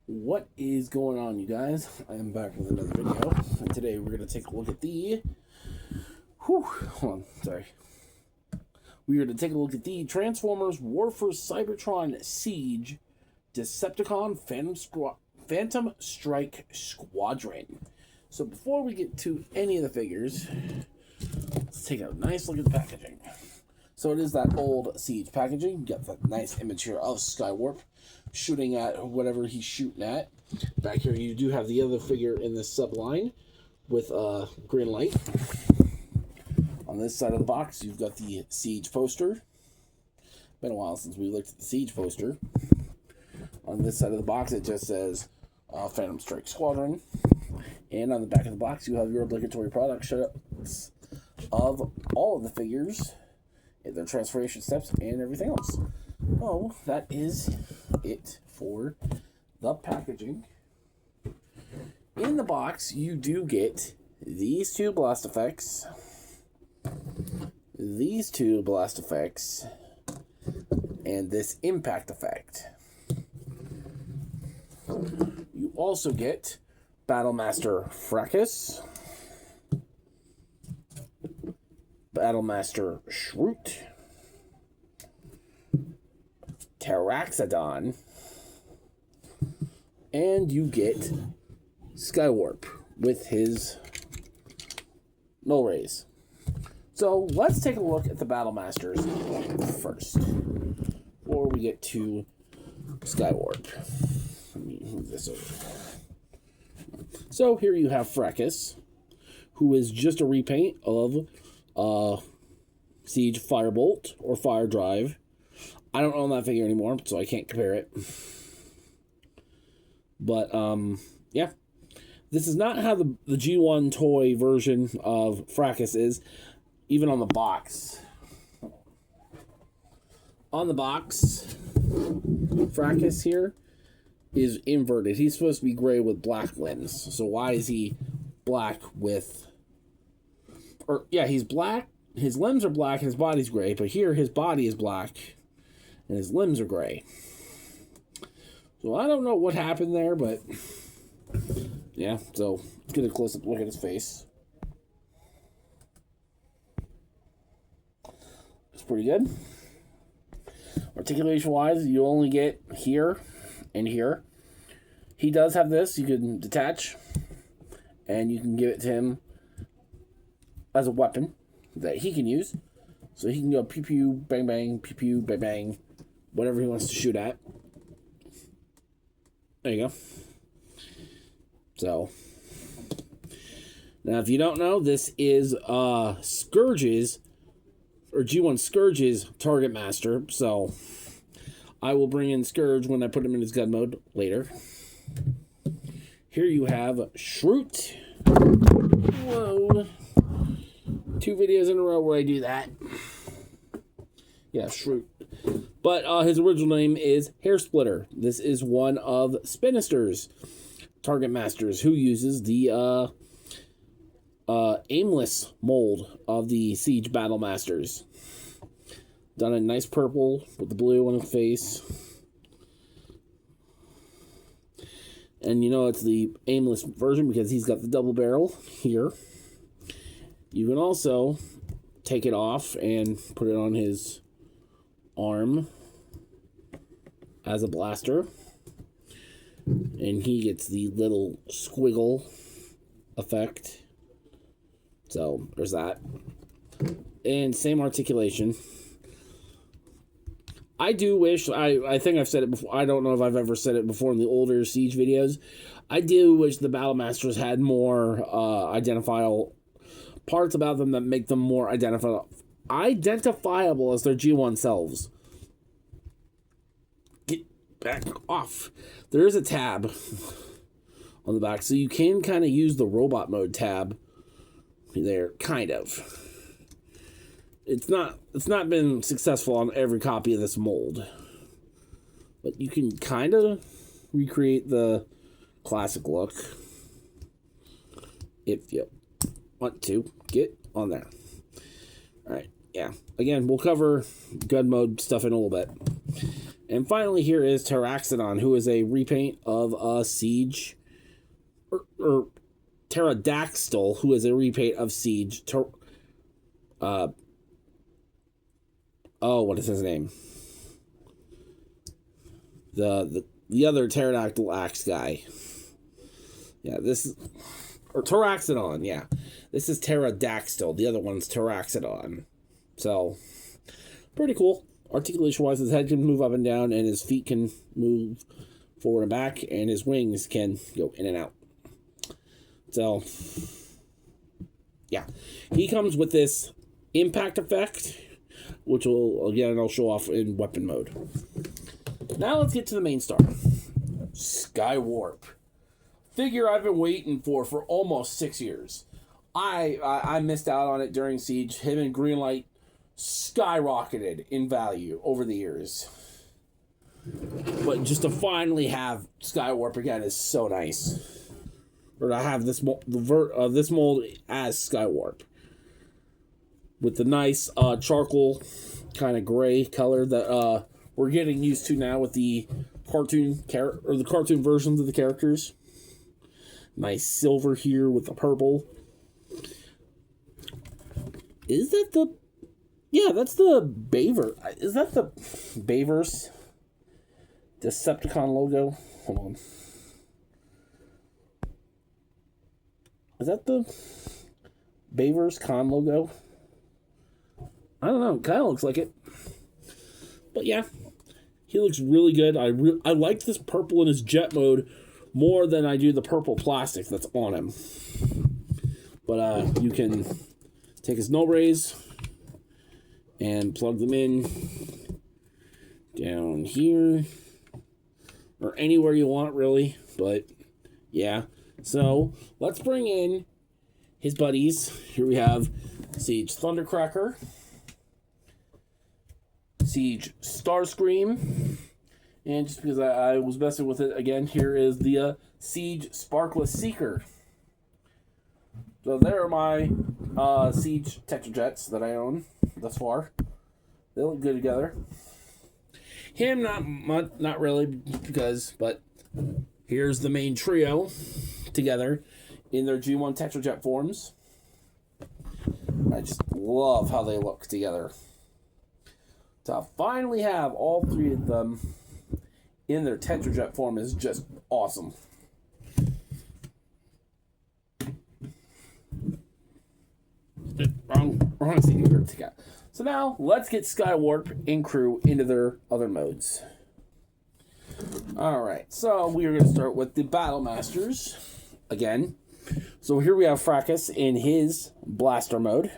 What is going on, you guys? I am back with another video, and today we're going to take a look at the... We're going to take a look at the Transformers War for Cybertron Siege Decepticon Phantom Strike Squadron. So before we get to any of the figures, let's take a nice look at the packaging. So it is that old Siege packaging. You got that nice image here of Skywarp shooting at whatever he's shooting at. Back here you do have the other figure in this subline with a green light. On this side of the box you've got the Siege poster. Been a while since we looked at the Siege poster. On this side of the box it just says Phantom Strike Squadron. And on the back of the box you have your obligatory product shots of all of the figures, their transformation steps, and everything else. Oh, that is it for the packaging. In the box, you do get these two blast effects, these two blast effects, and this impact effect. You also get Battlemaster Fracas, Battlemaster Shroot, Taraxodon, and you get Skywarp with his null rays. So let's take a look at the Battlemasters first before we get to Skywarp. Let me move this over. So here you have Fracas, who is just a repaint of Siege Firebolt or Fire Drive. I don't own that figure anymore, so I can't compare it. But, yeah. This is not how the G1 toy version of Fracas is, even on the box. On the box, Fracas here is inverted. He's supposed to be gray with black limbs. So why is he black with... he's black. His limbs are black and his body's gray, but here his body is black and his limbs are gray. So I don't know what happened there, but yeah, so let's get a close-up look at his face. It's pretty good. Articulation-wise, you only get here and here. He does have this. You can detach, and you can give it to him as a weapon that he can use. So he can go pew pew, bang bang, pew pew, bang bang, whatever he wants to shoot at. There you go. So, now if you don't know, this is Scourge's, or G1 Scourge's Target Master. So, I will bring in Scourge when I put him in his gun mode later. Here you have Shroot. Whoa. 2 videos in a row where I do that. Yeah, Shroot. But his original name is Hair Splitter. This is one of Spinister's Target Masters, who uses the aimless mold of the Siege Battle Masters. Done in nice purple with the blue on his face. And you know it's the aimless version because he's got the double barrel here. You can also take it off and put it on his arm as a blaster. And he gets the little squiggle effect. So, there's that. And same articulation. I do wish, I think I've said it before, I don't know if I've ever said it before in the older Siege videos. I do wish the Battlemasters had more identifiable parts about them that make them more identifiable as their G1 selves. Get back off. There is a tab on the back, so you can kind of use the robot mode tab there, kind of. It's not been successful on every copy of this mold, but you can kind of recreate the classic look if you want to get on there. All right, yeah. Again, we'll cover gun mode stuff in a little bit. And finally, here is Pterodaxodon, who is a repaint of Siege, or Pterodactyl, who is a repaint of Siege. What is his name? The other pterodactyl axe guy. Yeah, this is, or Pterodaxodon, yeah. This is Pterodactyl. The other one's Pterodaxodon. So, pretty cool. Articulation-wise, his head can move up and down, and his feet can move forward and back, and his wings can go in and out. So, yeah. He comes with this impact effect, which will, again, I'll show off in weapon mode. Now let's get to the main star. Skywarp. Figure I've been waiting for almost 6 years. I missed out on it during Siege. Him and Greenlight skyrocketed in value over the years. But just to finally have Skywarp again is so nice. Or to have this this mold as Skywarp. With the nice charcoal kind of gray color that we're getting used to now with the cartoon versions of the characters. Nice silver here with the purple. Is that the... Yeah, that's the Baver. Is that the Wfs-s Decepticon logo? Hold on. Is that the Wfs Con logo? I don't know. Kind of looks like it. But yeah, he looks really good. I like this purple in his jet mode more than I do the purple plastic that's on him. But you can take his null rays and plug them in down here or anywhere you want, really. But yeah, so let's bring in his buddies. Here we have Siege Thundercracker, Siege Starscream, and just because I was messing with it again, here is the Siege Sparkless Seeker. So there are my Siege Tetrajets that I own thus far. They look good together. Him, not really, but here's the main trio together in their G1 Tetrajet forms. I just love how they look together. To finally have all three of them in their Tetrajet form is just awesome. Wrong CD group together. So now let's get Skywarp and crew into their other modes. Alright, so we are going to start with the Battle Masters again. So here we have Fracas in his blaster mode.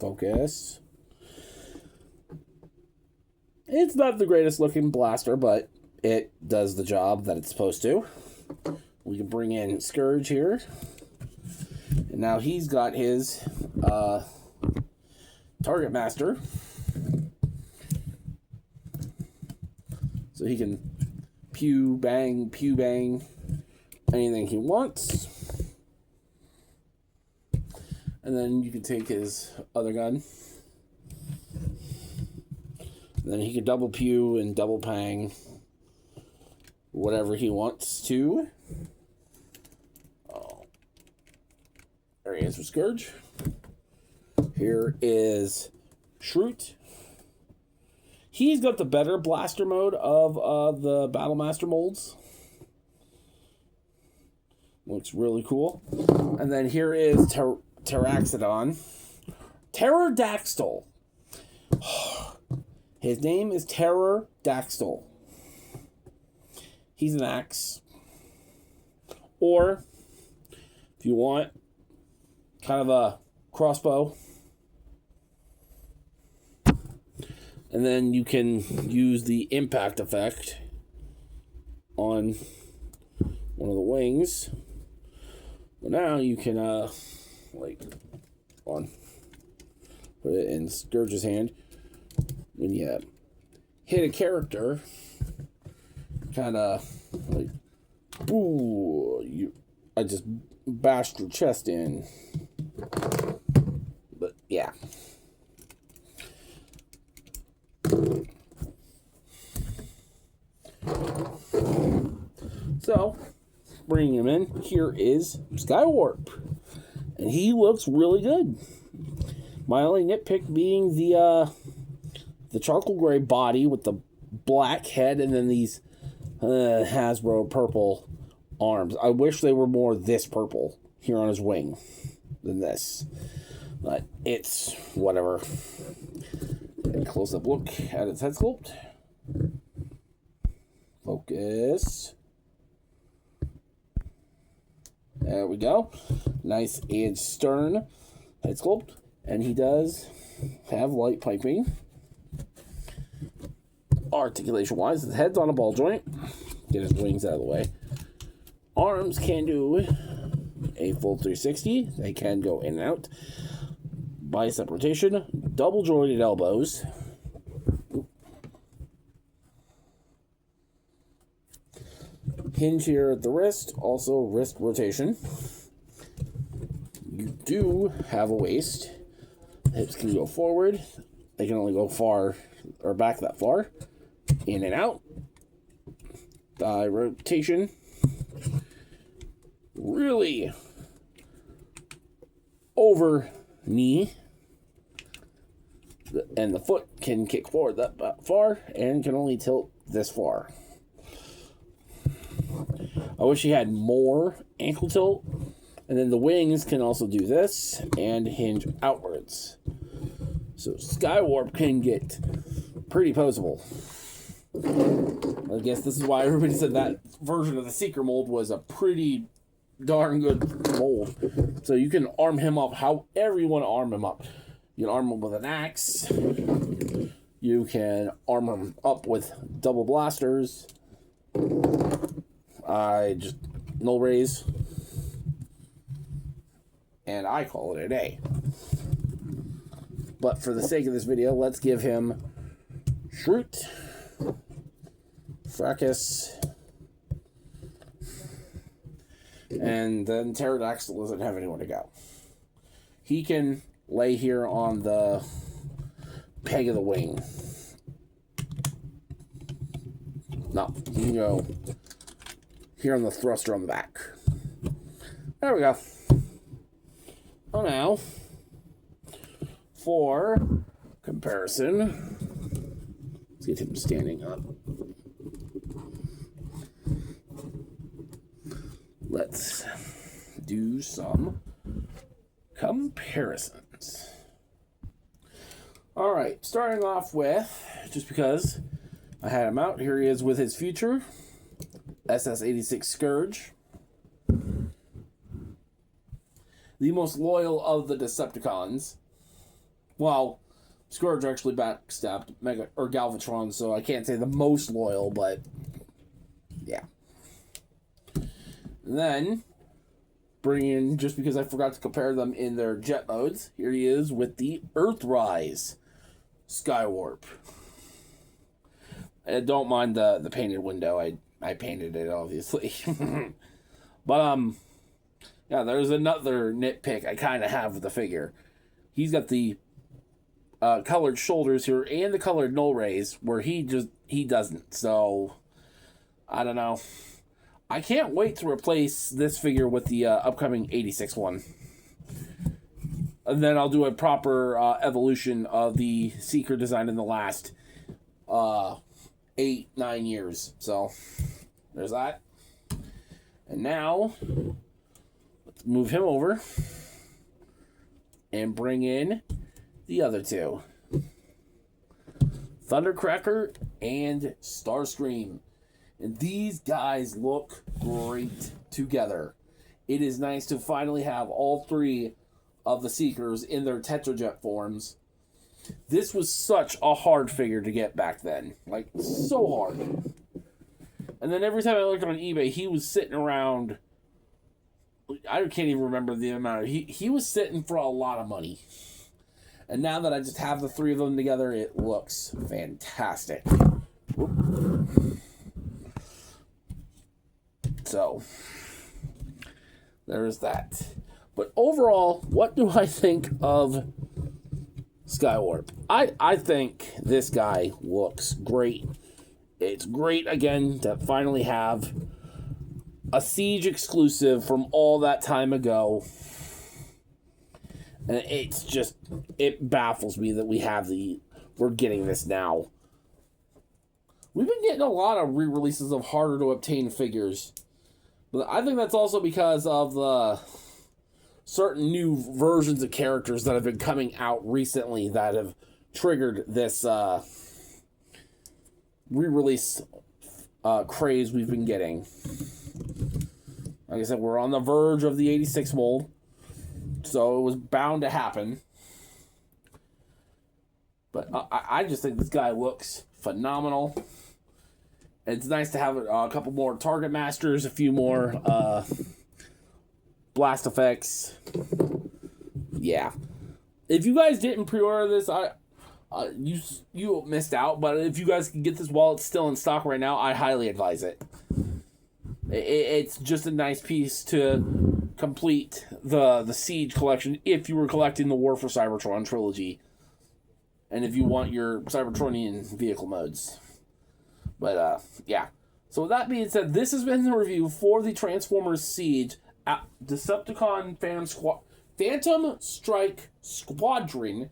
Focus. It's not the greatest looking blaster, but it does the job that it's supposed to. We can bring in Scourge here. And now he's got his Target Master. So he can pew, bang, anything he wants. And then you can take his other gun. And then he can double pew and double pang whatever he wants to. Oh. There he is for Scourge. Here is Shroot. He's got the better blaster mode of the Battle Master molds. Looks really cool. And then here is Pterodaxodon. Pterodactyl. His name is Pterodactyl. He's an axe. Or, if you want, kind of a crossbow. And then you can use the impact effect on one of the wings. Well, now you can, put it in Scourge's hand. When you hit a character, kind of like, ooh, I just bashed your chest in. But yeah. bringing him in, here is Skywarp. And he looks really good. My only nitpick being the charcoal gray body with the black head and then these Hasbro purple arms. I wish they were more this purple here on his wing than this. But it's whatever. A close-up look at its head sculpt. Focus. There we go. Nice and stern head sculpt. And he does have light piping. Articulation-wise, his head's on a ball joint. Get his wings out of the way. Arms can do a full 360. They can go in and out. Bicep rotation. Double jointed elbows. Hinge here at the wrist. Also wrist rotation. You do have a waist. Hips can go forward. They can only go far or back that far. In and out. Thigh rotation. Really over knee. And the foot can kick forward that far and can only tilt this far. I wish he had more ankle tilt. And then the wings can also do this and hinge outwards. So Skywarp can get pretty poseable. I guess this is why everybody said that version of the Seeker mold was a pretty darn good mold. So you can arm him up however you want to arm him up. You can arm him with an axe. You can arm him up with double blasters. I just null raise. And I call it a day. But for the sake of this video, let's give him Shroot, Fracas, and then Pterodactyl doesn't have anywhere to go. He can lay here on the peg of the wing. No, he can go here on the thruster on the back. There we go. Oh, now, for comparison, let's get him standing up. Let's do some comparisons. All right, starting off with, just because I had him out, here he is with his future SS-86 Scourge. The most loyal of the Decepticons. Well, Scourge actually backstabbed Mega or Galvatron, so I can't say the most loyal, but yeah. And then bring in, just because I forgot to compare them in their jet modes, here he is with the Earthrise Skywarp. I don't mind the painted window. I painted it, obviously. But yeah, there's another nitpick I kind of have with the figure. He's got the colored shoulders here and the colored null rays, where he doesn't. So, I don't know. I can't wait to replace this figure with the upcoming 86 one. And then I'll do a proper evolution of the Seeker design in the last 8-9 years. So, there's that. And now, move him over and bring in the other two, Thundercracker and Starscream. And these guys look great together. It is nice to finally have all three of the Seekers in their Tetrajet forms. This was such a hard figure to get back then. Like, so hard. And then every time I looked on eBay, he was sitting around, I can't even remember the amount. He was sitting for a lot of money. And now that I just have the three of them together, it looks fantastic. So, there's that. But overall, what do I think of Skywarp? I think this guy looks great. It's great, again, to finally have a Siege exclusive from all that time ago. And it's just, it baffles me that we're getting this now. We've been getting a lot of re-releases of harder to obtain figures. But I think that's also because of the certain new versions of characters that have been coming out recently that have triggered this re-release craze we've been getting. Like I said, we're on the verge of the 86 mold, so it was bound to happen. But I just think this guy looks phenomenal. It's nice to have a couple more Target Masters, a few more blast effects. Yeah. If you guys didn't pre-order this, you missed out. But if you guys can get this while it's still in stock right now, I highly advise it. It's just a nice piece to complete the Siege collection if you were collecting the War for Cybertron trilogy. And if you want your Cybertronian vehicle modes. But, yeah. So with that being said, this has been the review for the Transformers Siege Decepticon Phantom Strike Squadron.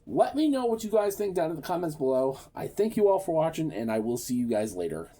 Let me know what you guys think down in the comments below. I thank you all for watching, and I will see you guys later.